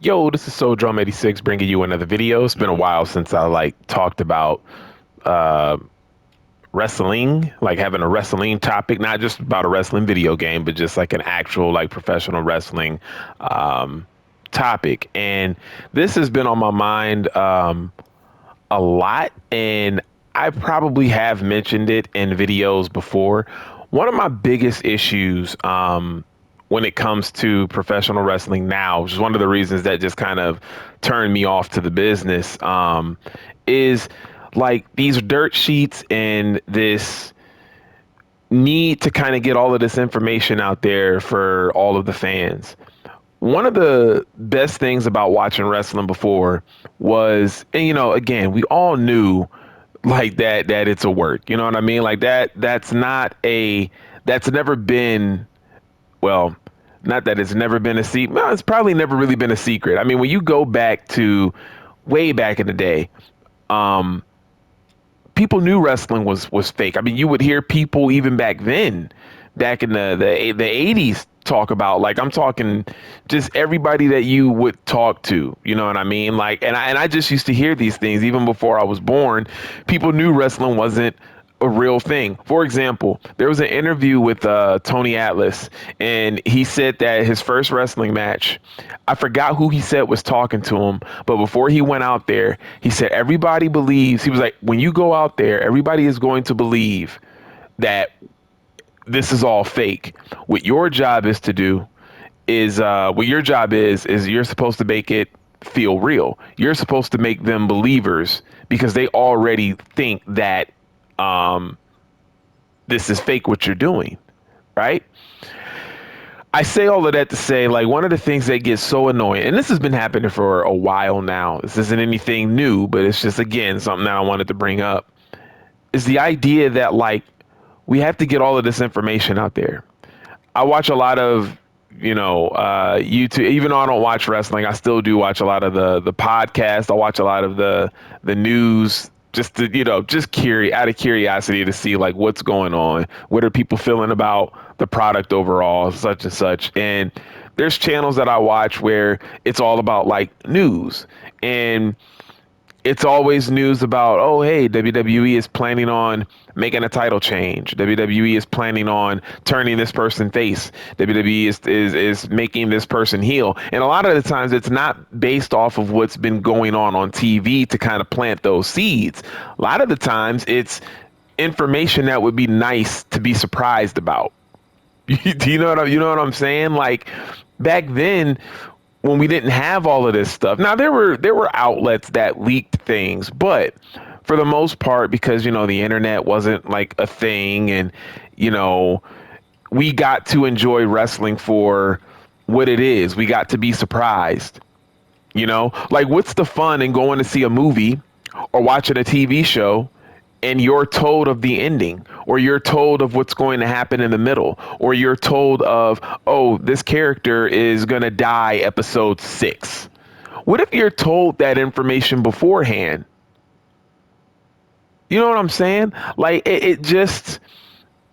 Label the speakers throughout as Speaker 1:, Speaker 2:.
Speaker 1: Yo, this is So Drum 86 bringing you another video. It's been a while since I talked about uh wrestling, like having a wrestling topic, not just about a wrestling video game, but just like an actual like professional wrestling um topic. And this has been on my mind a lot, and I probably have mentioned it in videos before. One of my biggest issues when it comes to professional wrestling now, which is one of the reasons that just kind of turned me off to the business, is like these dirt sheets and this need to kind of get all of this information out there for all of the fans. One of the best things about watching wrestling before was, and again, we all knew like that it's a work. You know what I mean? Like that's not a that's never been, well, not that it's never been a secret. Well, it's probably never really been a secret. I mean, when you go back to way back in the day, um, people knew wrestling was fake. I mean, you would hear people even back then, back in the 80s, talk about, like, I'm talking just everybody that you would talk to. You know what I mean? Like, and I just used to hear these things even before I was born. People knew wrestling wasn't a real thing. For example, there was an interview with Tony Atlas, and he said that his first wrestling match, I forgot who he said was talking to him, but before he went out there, he said everybody believes. He was like, when you go out there, everybody is going to believe that this is all fake. What your job is to do is what your job is you're supposed to make it feel real. You're supposed to make them believers because they already think that um, this is fake what you're doing, right? I say all of that to say, like, one of the things that gets so annoying, and this has been happening for a while now, this isn't anything new, but it's just, again, something that I wanted to bring up, is the idea that, like, we have to get all of this information out there. I watch a lot of, YouTube. Even though I don't watch wrestling, I still do watch a lot of the podcast. I watch a lot of the news, just to, just out of curiosity to see like what's going on. What are people feeling about the product overall, such and such. And there's channels that I watch where it's all about like news, and it's always news about, oh, hey, WWE is planning on making a title change. WWE is planning on turning this person face. WWE is making this person heel. And a lot of the times it's not based off of what's been going on TV to kind of plant those seeds. A lot of the times it's information that would be nice to be surprised about. Do you know what I'm saying? Like back then, when we didn't have all of this stuff. Now there were outlets that leaked things, but for the most part, because the internet wasn't like a thing, and you know we got to enjoy wrestling for what it is. We got to be surprised. Like, what's the fun in going to see a movie or watching a TV show and you're told of the ending, or you're told of what's going to happen in the middle, or you're told of, oh, this character is going to die episode 6? What if you're told that information beforehand? You know what I'm saying? Like it just,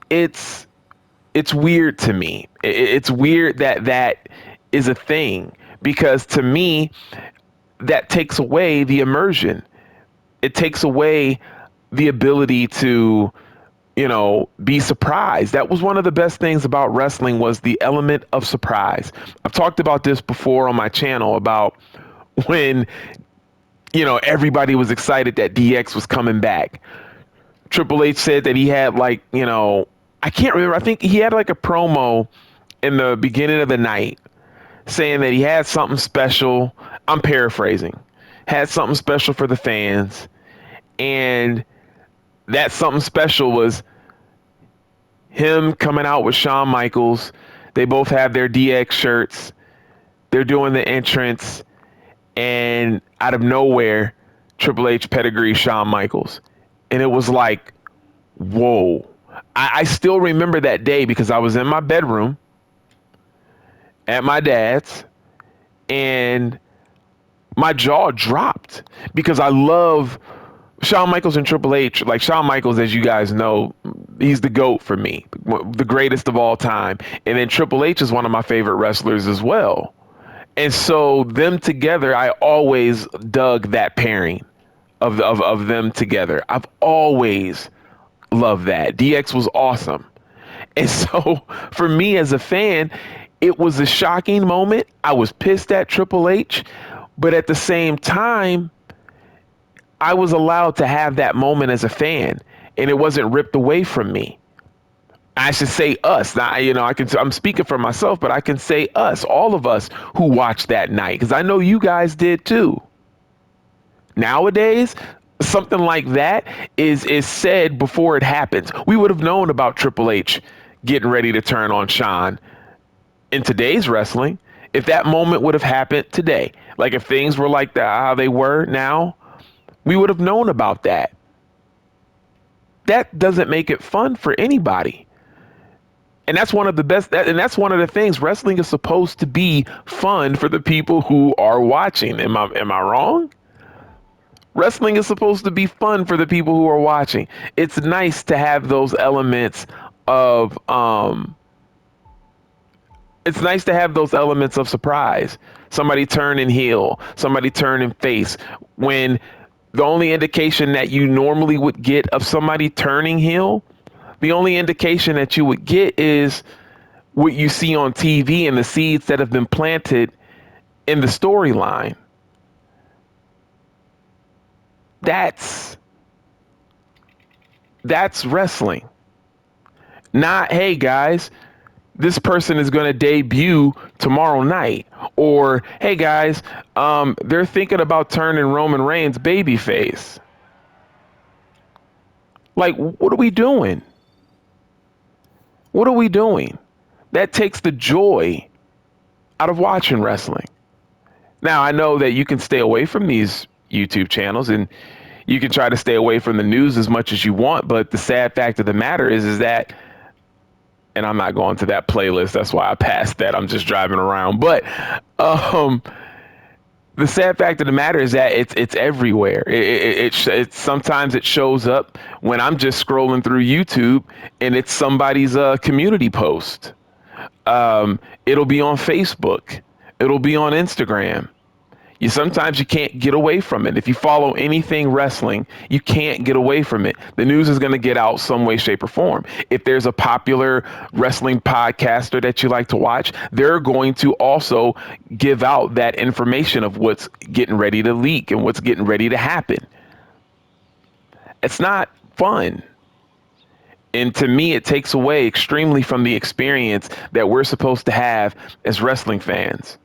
Speaker 1: it's it's weird to me. It's weird that that is a thing, because to me that takes away the immersion. It takes away the ability to, be surprised. That was one of the best things about wrestling, was the element of surprise. I've talked about this before on my channel about when, everybody was excited that DX was coming back. Triple H said that he had like, I can't remember. I think he had like a promo in the beginning of the night saying that he had something special. I'm paraphrasing. Had something special for the fans. And that something special was him coming out with Shawn Michaels. They both have their DX shirts. They're doing the entrance. And out of nowhere, Triple H pedigree Shawn Michaels. And it was like, whoa. I still remember that day because I was in my bedroom at my dad's, and my jaw dropped because I love Shawn Michaels and Triple H. Like, Shawn Michaels, as you guys know, he's the GOAT for me, the greatest of all time. And then Triple H is one of my favorite wrestlers as well. And so them together, I always dug that pairing of them together. I've always loved that. DX was awesome. And so for me as a fan, it was a shocking moment. I was pissed at Triple H, but at the same time, I was allowed to have that moment as a fan, and it wasn't ripped away from me. I should say us. Now, I'm speaking for myself, but I can say us, all of us who watched that night, because I know you guys did too. Nowadays, something like that is said before it happens. We would have known about Triple H getting ready to turn on Shawn in today's wrestling if that moment would have happened today. Like if things were like that, how they were now, we would have known about that. That doesn't make it fun for anybody. And that's one of the best, and that's one of the things. Wrestling is supposed to be fun for the people who are watching. Am I wrong? Wrestling is supposed to be fun for the people who are watching. It's nice to have those elements of it's nice to have those elements of surprise. Somebody turning heel, somebody turning face. When the only indication that you normally would get of somebody turning heel, the only indication that you would get is what you see on TV and the seeds that have been planted in the storyline. That's wrestling. Not, hey guys, this person is going to debut tomorrow night. Or, hey guys, they're thinking about turning Roman Reigns babyface. Like, what are we doing? What are we doing? That takes the joy out of watching wrestling. Now, I know that you can stay away from these YouTube channels and you can try to stay away from the news as much as you want, but the sad fact of the matter is that, and I'm not going to that playlist, that's why I passed that, I'm just driving around, but the sad fact of the matter is that it's everywhere. It sometimes it shows up when I'm just scrolling through YouTube and it's somebody's community post. It'll be on Facebook. It'll be on Instagram. Sometimes you can't get away from it. If you follow anything wrestling, you can't get away from it. The news is going to get out some way, shape, or form. If there's a popular wrestling podcaster that you like to watch, they're going to also give out that information of what's getting ready to leak and what's getting ready to happen. It's not fun. And to me, it takes away extremely from the experience that we're supposed to have as wrestling fans.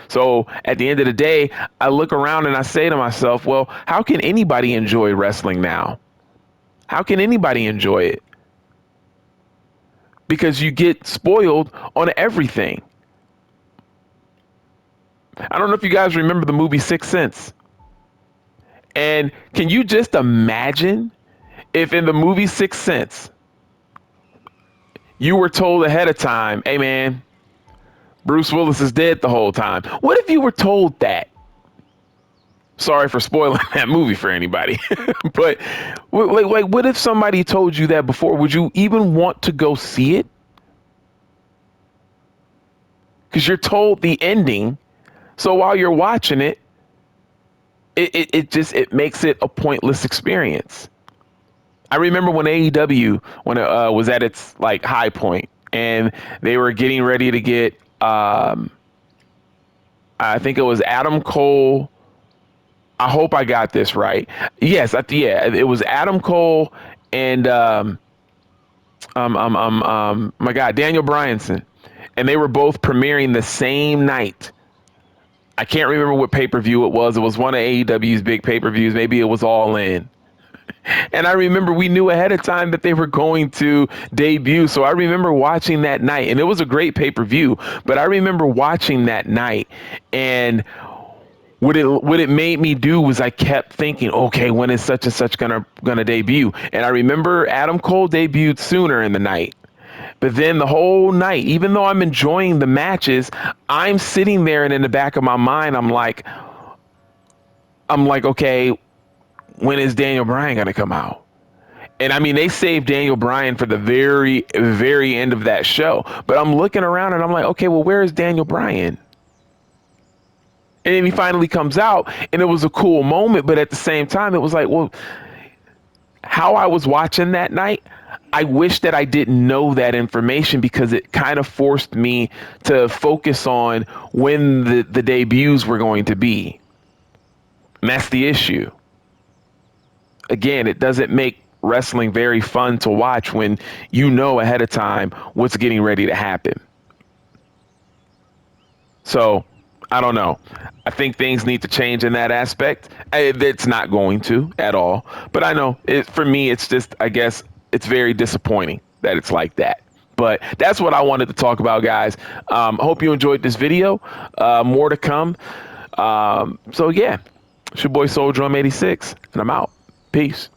Speaker 1: So at the end of the day, I look around and I say to myself, well, how can anybody enjoy wrestling now? How can anybody enjoy it? Because you get spoiled on everything. I don't know if you guys remember the movie Sixth Sense. And can you just imagine if in the movie Sixth Sense, you were told ahead of time, hey man, Bruce Willis is dead the whole time. What if you were told that? Sorry for spoiling that movie for anybody. But like, what if somebody told you that before? Would you even want to go see it? Because you're told the ending. So while you're watching it, it makes it a pointless experience. I remember when AEW, when it was at its like high point and they were getting ready to get, I think it was Adam Cole. I hope I got this right. Yes, it was Adam Cole and my God, Daniel Bryanson, and they were both premiering the same night. I can't remember what pay-per-view it was. It was one of AEW's big pay-per-views. Maybe it was All In. And I remember we knew ahead of time that they were going to debut. So I remember watching that night, and it was a great pay-per-view, but I remember watching that night, and what it made me do was I kept thinking, okay, when is such and such gonna debut? And I remember Adam Cole debuted sooner in the night. But then the whole night, even though I'm enjoying the matches, I'm sitting there and in the back of my mind, I'm like, okay, when is Daniel Bryan going to come out? And I mean, they saved Daniel Bryan for the very, very end of that show. But I'm looking around and I'm like, okay, well, where is Daniel Bryan? And then he finally comes out, and it was a cool moment. But at the same time, it was like, well, how I was watching that night, I wish that I didn't know that information, because it kind of forced me to focus on when the debuts were going to be. And that's the issue. Again, it doesn't make wrestling very fun to watch when you know ahead of time what's getting ready to happen. So I don't know. I think things need to change in that aspect. It's not going to at all. But I know for me, it's just, I guess it's very disappointing that it's like that. But that's what I wanted to talk about, guys. Hope you enjoyed this video. More to come. So yeah, it's your boy Soul Drum 86, and I'm out. Peace.